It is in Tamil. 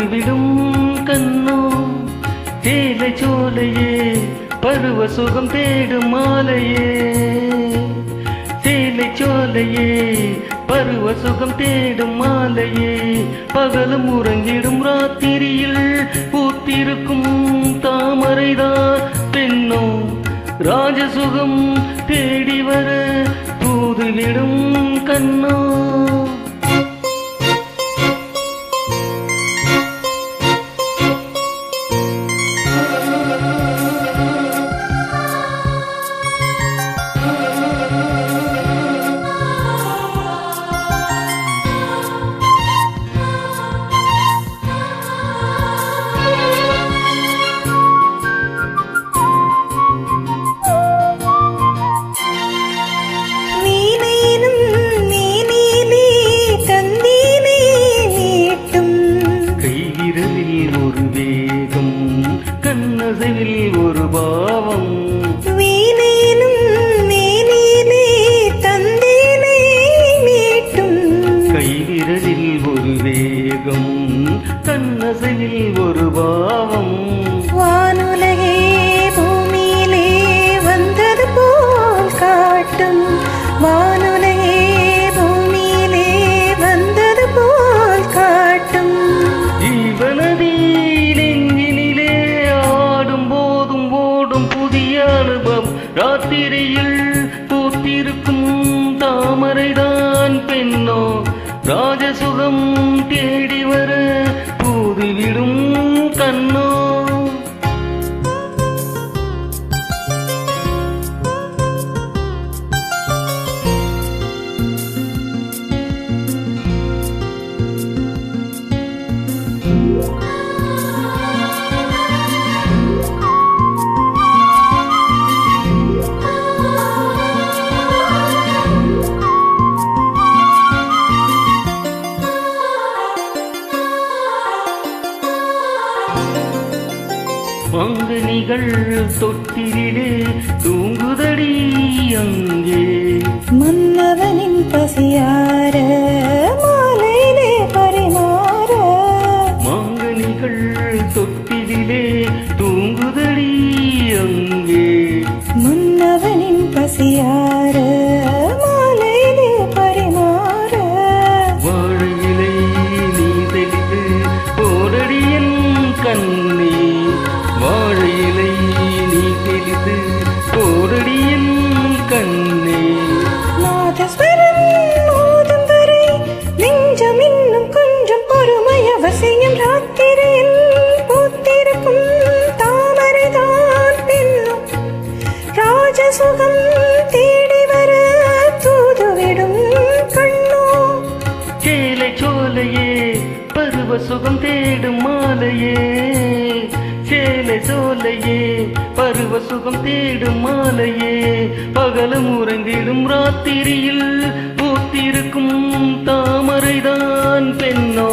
தூதுவிடும் கண்ணோ சேலை சோலையே பருவ சுகம் தேடும் மாலையே சேலை சோலையே பருவ சுகம் தேடும் மாலையே பகலும் உறங்கிடும் ராத்திரியில் பூத்திருக்கும் தாமரைதான் பெண்ணோ ராஜசுகம் தேடி வர தூதுவிடும் கண்ணோ ஒரு வேகம் கண்ணசைவில் ஒரு பாவம் வீணேனும் மேனீனே தந்தேனே மீட்டும் கைவிரலில் ஒரு வேகம் கண்ணசைவில் ஒரு பாவம் வானுலகே பூமியிலே வந்தது போல் காட்டும் வானுலகே பூமியிலே வந்தது போல் காட்டும் ஜீவனதி நெஞ்சினிலே ஆடும் போதும் ஓடும் புதிய அனுபவம் ராத்திரியில் பூத்திருக்கும் தாமரைதான் பெண்ணோ ராஜசுகம் தேடி வர பூதுவிடும் கண்ணோ மங்கனிகள் தொட்டிலே தூங்குதடி அங்கே மன்னவனின் பசியார மாலையிலே பரிமாற மங்கனிகள் தொட்டிலே தூங்குதடி அங்கே மன்னவனின் பசியார மாலையிலே பரிமாற வாழையிலை நீ தெளித்து போரடியன் கண்ணே வாழையிலை நீ தெளித்து போரடியன் கண்ணே நாதஸ்வரம் மோதும் வரை நெஞ்சம் இன்னும் கொஞ்சம் பொறுமை அவசியம் ராத்திரியில் பூத்திருக்கும் தாமரைதான் பெண்ணும் ராஜசுகம் தேடி வர தூதுவிடும் கண்ணோ சேலை சோலையே பருவ சுகம் தேடும் மாலையே சேலை சோலையே பருவ சுகம் தேடும் மாலையே பகலும் உறங்கிடும் ராத்திரியில் பூத்திருக்கும் தாமரைதான் பெண்ணோ